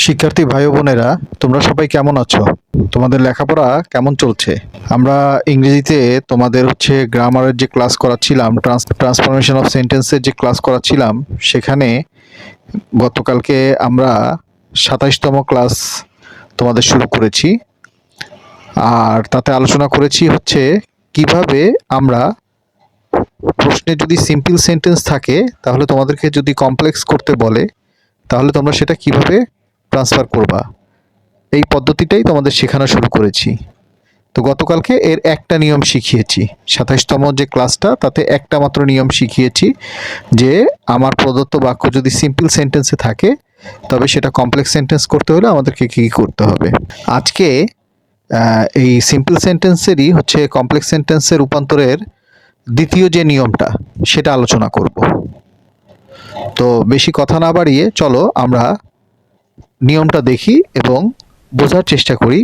শিক্ষার্থী ভাই ও বোনেরা, তোমরা সবাই কেমন আছো? তোমাদের লেখাপড়া কেমন চলছে? আমরা ইংরেজিতে তোমাদের গ্রামারের যে ক্লাস করাচ্ছিলাম, ট্রান্সফরমেশন অফ সেন্টেন্সের যে ক্লাস করাচ্ছিলাম, সেখানে গতকালকে আমরা ২৭তম ক্লাস তোমাদের শুরু করেছি। আর তাতে আলোচনা করেছি কিভাবে আমরা প্রশ্নে যদি সিম্পল সেন্টেন্স থাকে, তাহলে তোমাদেরকে যদি কমপ্লেক্স করতে বলে, তাহলে তোমরা সেটা কিভাবে ট্রান্সফার করবা, এই পদ্ধতিটাই তোমাদের শেখানো শুরু করেছি। তো গতকালকে এর একটা নিয়ম শিখিয়েছি। ২৭তম যে ক্লাসটা, তাতে একটা মাত্র নিয়ম শিখিয়েছি যে আমার প্রদত্ত বাক্য যদি সিম্পল সেন্টেন্সে থাকে, তবে সেটা কমপ্লেক্স সেন্টেন্স করতে হলে আমাদেরকে কী কী করতে হবে। আজকে এই সিম্পল সেন্টেন্সেরই কমপ্লেক্স সেন্টেন্সে রূপান্তরের দ্বিতীয় যে নিয়মটা, সেটা আলোচনা করব। তো বেশি কথা না বাড়িয়ে চলো আমরা নিয়মটা দেখি এবং বোঝার চেষ্টা করি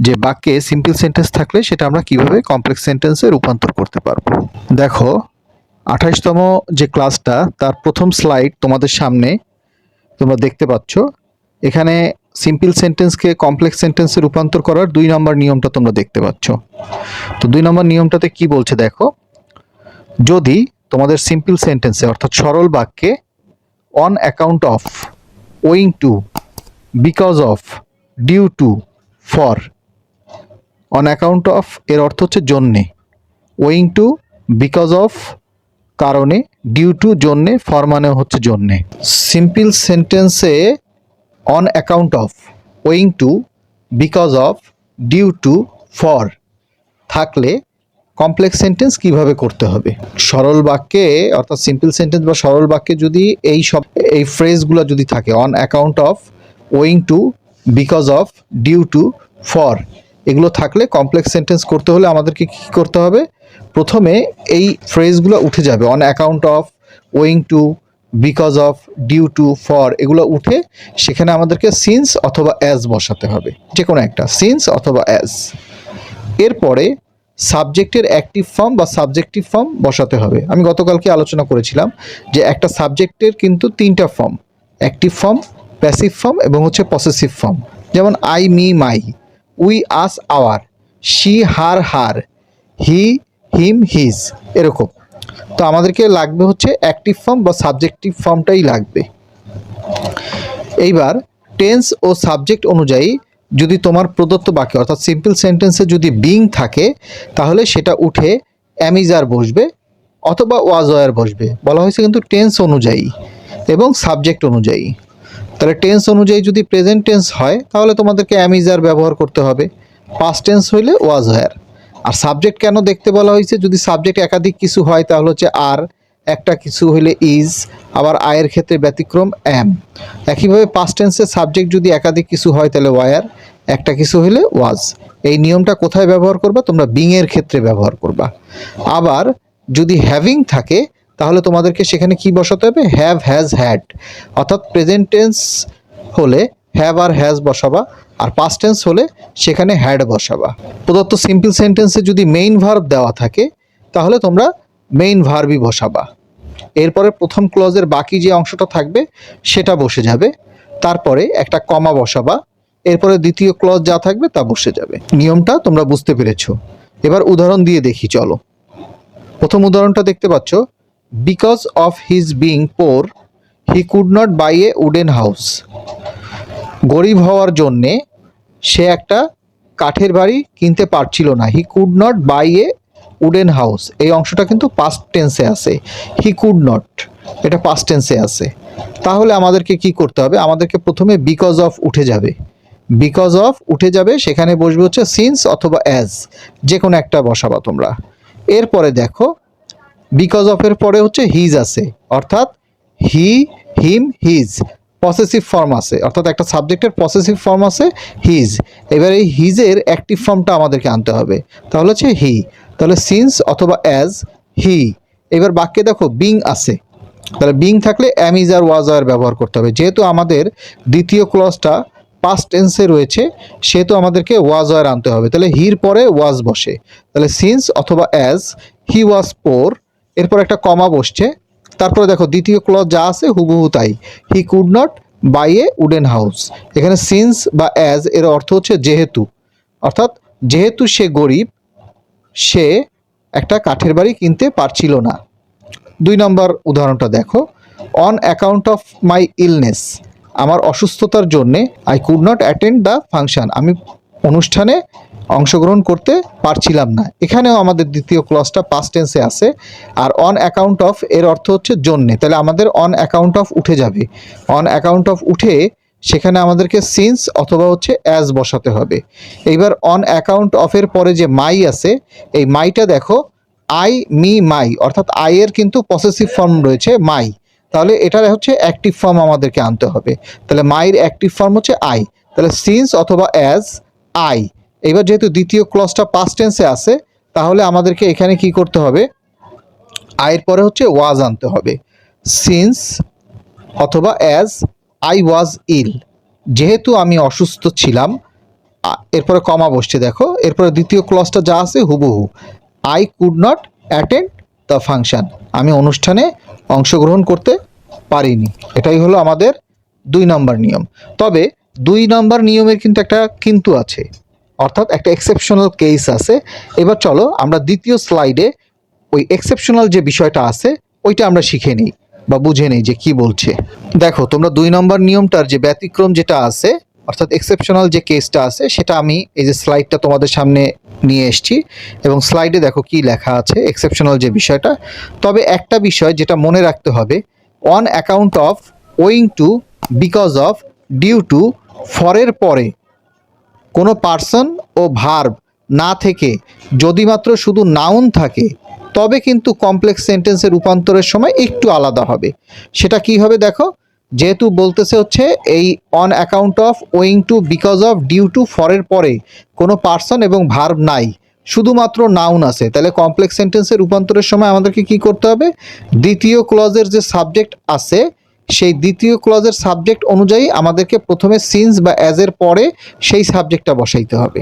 যে বাক্যে সিম্পল সেন্টেন্স থাকলে সেটা আমরা কিভাবে কমপ্লেক্স সেন্টেন্সে রূপান্তর করতে পারবো। দেখো, ২৮তম যে ক্লাসটা, তার প্রথম স্লাইড তোমাদের সামনে তোমরা দেখতে পাচ্ছ। এখানে সিম্পল সেন্টেন্সকে কমপ্লেক্স সেন্টেন্সে রূপান্তর করার ২ নম্বর নিয়মটা তোমরা দেখতে পাচ্ছ। তো ২ নম্বর নিয়মটাতে কি বলছে দেখো, যদি তোমাদের সিম্পল সেন্টেন্সে অর্থাৎ সরল বাক্যে on account of, owing to, because of, due to, for, on account of এর অর্থ জন্যে, ওয়িং টু বিকজ অফ কারণে, ডিউ টু জন্যে, ফর মানে জন্যে। সিম্পল সেন্টেন্সে on account of, owing to, because of, due to, for থাকলে complex sentence কিভাবে করতে হবে। সরল বাক্যে অর্থাৎ সিম্পল সেন্টেন্স বা সরল বাক্যে যদি এই ফ্রেজগুলো যদি থাকে, on account of, owing to, because of, due to, for, এগুলো থাকলে কমপ্লেক্স সেন্টেন্স করতে হলে আমাদেরকে কী করতে হবে? প্রথমে এই ফ্রেজগুলো উঠে যাবে। On account of, owing to, because of, due to, for এগুলো উঠে সেখানে আমাদেরকে সিন্স অথবা অ্যাজ বসাতে হবে, যে কোনো একটা, সিন্স অথবা অ্যাজ। এরপরে সাবজেক্টের অ্যাক্টিভ ফর্ম বা সাবজেক্টিভ ফর্ম বসাতে হবে। আমি গতকালকে আলোচনা করেছিলাম যে একটা সাবজেক্টের কিন্তু 3টা form, active form, passive form এবং পসেসিভ ফর্ম। যেমন I, me, my, we, us, our, she, her, her, he, him, his, এরকম। তো আমাদেরকে লাগবে অ্যাক্টিভ ফর্ম বা সাবজেক্টিভ ফর্মটাই লাগবে। এইবার টেন্স ও সাবজেক্ট অনুযায়ী যদি তোমার প্রদত্ত বাক্যে অর্থাৎ সিম্পল সেন্টেন্সে যদি বিং থাকে, তাহলে সেটা উঠে অ্যামিজার বসবে অথবা ওয়াজ ওয়ার বসবে। বলা হয়েছে কিন্তু টেন্স অনুযায়ী এবং সাবজেক্ট অনুযায়ী। তাহলে টেন্স অনুযায়ী যদি প্রেজেন্ট টেন্স হয়, তাহলে তোমাদেরকে অ্যামিজার ব্যবহার করতে হবে। পাস্ট টেন্স হইলে ওয়াজ ওয়ার। আর সাবজেক্ট কেন দেখতে বলা হয়েছে? যদি সাবজেক্ট একাধিক কিছু হয় তাহলে আর, একটা কিছু হইলে ইজ, আবার আয়ের ক্ষেত্রে ব্যতিক্রম অ্যাম। একইভাবে পাস্ট টেন্সের সাবজেক্ট যদি একাধিক কিছু হয় তাহলে ওয়ার, একটা কিছু হইলে ওয়াজ। এই নিয়মটা কোথায় ব্যবহার করবা? তোমরা বিংয়ের ক্ষেত্রে ব্যবহার করবা। আবার যদি হ্যাভিং থাকে, তাহলে তোমাদেরকে সেখানে কি বসাতে হবে? Have, has, had. অর্থাৎ প্রেজেন্ট টেন্স হলে হ্যাভ আর হ্যাজ বসাবা, আর পাস্ট টেন্স হলে সেখানে হ্যাড বসাবা। প্রদত্ত সিম্পল সেন্টেন্সে যদি মেইন ভার্ব দেওয়া থাকে, তাহলে তোমরা মেইন ভার্বই বসাবা। এরপরে প্রথম ক্লজের বাকি যে অংশটা থাকবে সেটা বসে যাবে, তারপরে একটা কমা বসাবা, এরপরে দ্বিতীয় ক্লজ যা থাকবে তা বসে যাবে। নিয়মটা তোমরা বুঝতে পেরেছো। এবার উদাহরণ দিয়ে দেখি, চলো। প্রথম উদাহরণটা দেখতে পাচ্ছ, because of his being poor he could not buy a wooden house. গরিব হওয়ার জন্যে সে একটা কাঠের বাড়ি কিনতে পারছিল না। He could not buy a wooden house, এই অংশটা কিন্তু পাস্ট টেন্সে আছে। হি কুড নট, এটা পাস্ট টেন্সে আছে। তাহলে আমাদেরকে কি করতে হবে? আমাদেরকে প্রথমে বিকজ অফ উঠে যাবে। বিকজ অফ উঠে যাবে, সেখানে বসবে সিন্স অথবা অ্যাজ, যে কোনো একটা বসাবা তোমরা। এরপরে দেখো, বিকজ অফ এর পরে হিজ আছে, অর্থাৎ হি, হিম, হিজ, পসেসিভ ফর্ম আছে, অর্থাৎ একটা সাবজেক্টের পসেসিভ ফর্ম আছে হিজ। এবার এই হিজের অ্যাক্টিভ ফর্মটা আমাদেরকে আনতে হবে, তাহলে হি। তাহলে সিন্স অথবা অ্যাজ, হি। এবার বাক্যে দেখো বিং আছে, তাহলে বিং থাকলে অ্যাম, ইজ আর ওয়াজ আর ব্যবহার করতে হবে। যেহেতু আমাদের দ্বিতীয় ক্লজটা পাস্ট টেন্সে রয়েছে, সেহেতু আমাদেরকে ওয়াজ আর আনতে হবে। তাহলে হির পরে ওয়াজ বসে, তাহলে সিন্স অথবা অ্যাজ হি ওয়াজ পোর, এরপর একটা কমা বসছে। তারপরে দেখো দ্বিতীয় ক্লজ যা আছে হুবহু তাই, he could not buy a wooden house. এখানে সিন্স বা অ্যাজ এর অর্থ হচ্ছে যেহেতু, অর্থাৎ যেহেতু সে গরিব, সে একটা কাঠের বাড়ি কিনতে পারছিল না। 2 নম্বর উদাহরণটা দেখো, on account of my illness, আমার অসুস্থতার জন্যে I could not attend the function, আমি অনুষ্ঠানে অংশগ্রহণ করতে পারছিলাম না। এখানেও আমাদের দ্বিতীয় ক্লজটা পাস্ট টেন্সে আছে। আর অন অ্যাকাউন্ট অফ এর অর্থ হচ্ছে জন্যে, তাহলে আমাদের অন অ্যাকাউন্ট অফ উঠে যাবে। অন অ্যাকাউন্ট অফ উঠে সেখানে আমাদেরকে সিন্স অথবা হচ্ছে অ্যাজ বসাতে হবে। এইবার অন অ্যাকাউন্ট অফের পরে যে মাই আছে, এই মাইটা দেখো আই মি মাই, অর্থাৎ আই এর কিন্তু পসেসিভ ফর্ম রয়েছে মাই, তাহলে এটার হচ্ছে অ্যাক্টিভ ফর্ম আমাদেরকে আনতে হবে। তাহলে মাইয়ের অ্যাক্টিভ ফর্ম হচ্ছে আই, তাহলে সিন্স অথবা অ্যাজ আই। এবার যেহেতু দ্বিতীয় ক্লজটা পাস্ট টেন্সে আছে, তাহলে আমাদেরকে এখানে কি করতে হবে, আয়ের পরে হচ্ছে ওয়াজ আনতে হবে। সিন্স অথবা অ্যাজ আই ওয়াজ ইল, যেহেতু আমি অসুস্থ ছিলাম, এরপরে কমা বসছে দেখো, এরপরে দ্বিতীয় ক্লজটা যা আছে হুবহু, I could not attend the function, আমি অনুষ্ঠানে অংশগ্রহণ করতে পারিনি। এটাই হলো আমাদের 2 নম্বর নিয়ম। তবে 2 নম্বর নিয়মের কিন্তু একটা কিন্তু আছে, অর্থাৎ একটা এক্সেপশনাল কেস আছে। এবার চলো আমরা দ্বিতীয় স্লাইডে ওই এক্সেপশনাল যে বিষয়টা আছে ওইটা আমরা শিখে নিই বা বুঝে নিই যে কি বলছে। দেখো তোমরা 2 নম্বর নিয়মটার যে ব্যতিক্রম যেটা আছে, অর্থাৎ এক্সেপশনাল যে কেসটা আছে, সেটা আমি এই যে স্লাইডটা তোমাদের সামনে নিয়ে এসেছি এবং স্লাইডে দেখো কি লেখা আছে এক্সেপশনাল যে বিষয়টা। তবে একটা বিষয় যেটা মনে রাখতে হবে, on account of, owing to, because of, due to, ফরের পরে কোনো পার্সন ও ভার্ব না থেকে যদি মাত্র শুধু নাউন থাকে, তবে কিন্তু কমপ্লেক্স সেন্টেন্সের রূপান্তরের সময় একটু আলাদা হবে। সেটা কি হবে দেখো, যেহেতু বলতেছে হচ্ছে এই on account of, owing to, because of, due to, ফরের পরে কোনো পার্সন এবং ভার্ব নাই, শুধুমাত্র নাউন আছে, তাহলে কমপ্লেক্স সেন্টেন্সের রূপান্তরের সময় আমাদেরকে কি করতে হবে, দ্বিতীয় ক্লজের যে সাবজেক্ট আছে সেই দ্বিতীয় ক্লজের সাবজেক্ট অনুযায়ী আমাদেরকে প্রথমে সিন্স বা অ্যাজের পরে সেই সাবজেক্টটা বসাইতে হবে।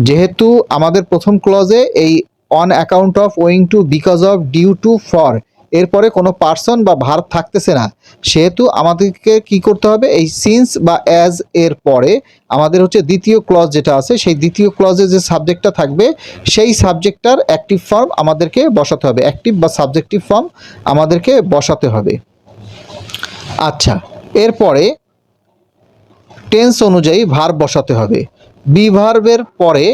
যেহেতু আমাদের প্রথম ক্লজে এই on account of, owing to, because of, due to, for এরপরে কোনো পার্সন বা ভার্ব থাকতেছে না, সেহেতু আমাদেরকে কি করতে হবে, এই সিন্স বা অ্যাজ এর পরে আমাদের হচ্ছে দ্বিতীয় ক্লজ যেটা আছে, সেই দ্বিতীয় ক্লজে যে সাবজেক্টটা থাকবে সেই সাবজেক্টটার অ্যাক্টিভ ফর্ম আমাদেরকে বসাতে হবে, অ্যাক্টিভ বা সাবজেক্টিভ ফর্ম আমাদেরকে বসাতে হবে। আচ্ছা, এরপরে টেন্স অনুযায়ী ভার্ব বসাতে হবে। বি ভার্বের পরে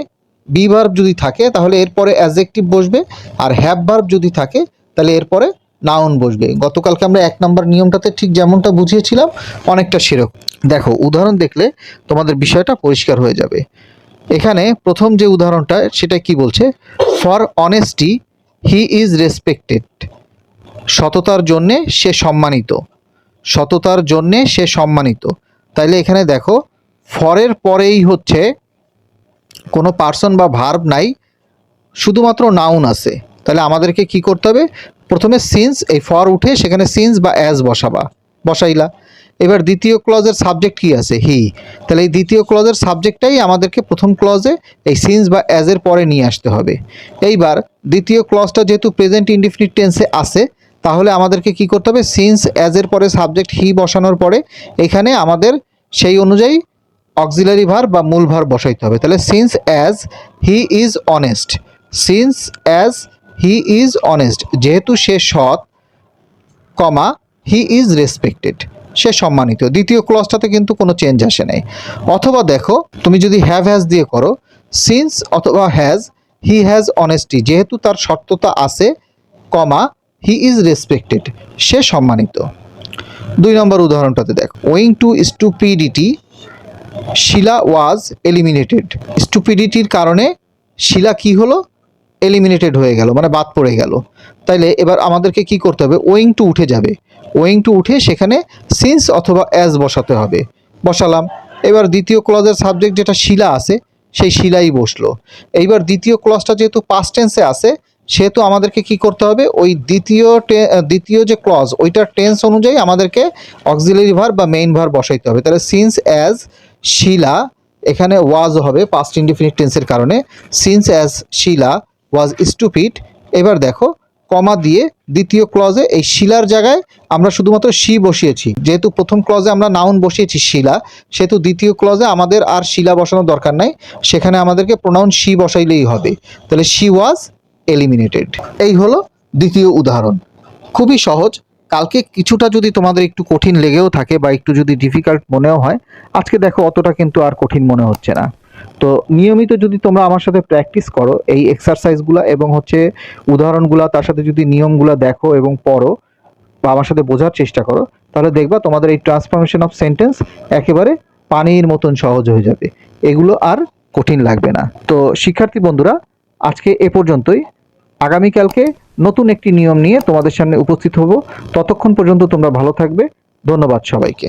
বি ভার্ব যদি থাকে তাহলে এরপরে অ্যাডজেক্টিভ বসবে, আর হ্যাভ ভার্ব যদি থাকে তাহলে এরপরে নাউন বসবে। গতকালকে আমরা 1 নম্বর নিয়মটাতে ঠিক যেমনটা বুঝিয়েছিলাম অনেকটা সেরকম। দেখো উদাহরণ দেখলে তোমাদের বিষয়টা পরিষ্কার হয়ে যাবে। এখানে প্রথম যে উদাহরণটা সেটা কি বলছে, for honesty he is respected, সততার জন্যে সে সম্মানিত, সততার জন্যে সে সম্মানিত। তাইলে এখানে দেখো ফরের পরেই হচ্ছে কোনো পার্সন বা ভার্ব নাই, শুধুমাত্র নাউন আছে, তাহলে আমাদেরকে কি করতে হবে, প্রথমে সিন্স, এই ফর উঠে সেখানে সিন্স বা অ্যাজ বসাইলা। এবার দ্বিতীয় ক্লজের সাবজেক্ট কি আছে, হি, তাহলে এই দ্বিতীয় ক্লজের সাবজেক্টটাই আমাদেরকে প্রথম ক্লজে এই সিন্স বা অ্যাজের পরে নিয়ে আসতে হবে। এইবার দ্বিতীয় ক্লজটা যেহেতু প্রেজেন্ট ইনডিফিনিট টেন্সে আছে, তাহলে আমাদেরকে কি করতে হবে, সিন্স অ্যাজের পরে সাবজেক্ট হি বসানোর পরে এখানে আমাদের সেই অনুযায়ী অক্সিলারি ভার্ব বা মূল ভার্ব বসাইতে হবে। তাহলে since as he is honest, since as he is honest, যেহেতু সে সৎ, কমা হি ইজ রেসপেক্টেড, সে সম্মানিত। দ্বিতীয় ক্লজটাতে কিন্তু কোনো চেঞ্জ আসে নাই। অথবা দেখো তুমি যদি হ্যাভ হ্যাজ দিয়ে করো, সিন্স অথবা হ্যাজ হি হ্যাজ অনেস্টি, যেহেতু তার সত্যতা আছে, কমা হি ইজ রেসপেক্টেড, সে সম্মানিত। 2 নম্বর উদাহরণটাতে দেখো, owing to stupidity Sheela was eliminated, স্টুপিডিটির কারণে শিলা কি হলো, এলিমিনেটেড হয়ে গেল, মানে বাদ পড়ে গেল। তাইলে এবার আমাদেরকে কি করতে হবে, ওয়িং টু উঠে যাবে, ওয়িং টু উঠে সেখানে সিন্স অথবা অ্যাজ বসাতে হবে, বসালাম। এবার দ্বিতীয় ক্লজের সাবজেক্ট যেটা শিলা আছে সেই শিলাই বসলো। এইবার দ্বিতীয় ক্লজটা যেহেতু পাস্ট টেন্সে আছে, সেহেতু আমাদেরকে কি করতে হবে, ওই দ্বিতীয় যে ক্লজ ওইটার টেন্স অনুযায়ী আমাদেরকে অক্সিলারি ভার্ব বা মেইন ভার্ব বসাইতে হবে। তাহলে সিন্স অ্যাজ শিলা, এখানে ওয়াজ হবে পাস্ট ইনডিফিনিট টেন্সের কারণে, সিন্স অ্যাজ শিলা ওয়াজ স্টুপিড। এবার দেখো কমা দিয়ে দ্বিতীয় ক্লজে এই শিলার জায়গায় আমরা শুধুমাত্র শি বসিয়েছি। যেহেতু প্রথম ক্লজে আমরা নাউন বসিয়েছি শিলা, সেহেতু দ্বিতীয় ক্লজে আমাদের আর শিলা বসানোর দরকার নাই, সেখানে আমাদেরকে প্রোনাউন শি বসাইলেই হবে। তাহলে শি ওয়াজ এলিমিনেটেড। এই হলো দ্বিতীয় উদাহরণ। খুবই সহজ। কালকে কিছুটা যদি তোমাদের একটু কঠিন লেগেও থাকে বা একটু যদি ডিফিকাল্ট মনেও হয়, আজকে দেখো অতটা কিন্তু আর কঠিন মনে হচ্ছে না। তো নিয়মিত যদি তোমরা আমার সাথে প্র্যাকটিস করো এই এক্সারসাইজগুলো এবং হচ্ছে উদাহরণগুলো, তার সাথে যদি নিয়মগুলো দেখো এবং পড়ো বা আমার সাথে বোঝার চেষ্টা করো, তাহলে দেখবা তোমাদের এই ট্রান্সফরমেশন অফ সেন্টেন্স একেবারে পানির মতন সহজ হয়ে যাবে। এগুলো আর কঠিন লাগবে না। তো শিক্ষার্থী বন্ধুরা, আজকে এ পর্যন্তই। আগামীকালকে নতুন একটি নিয়ম নিয়ে তোমাদের সামনে উপস্থিত হব। ততক্ষণ পর্যন্ত তোমরা ভালো থাকবে। ধন্যবাদ সবাইকে।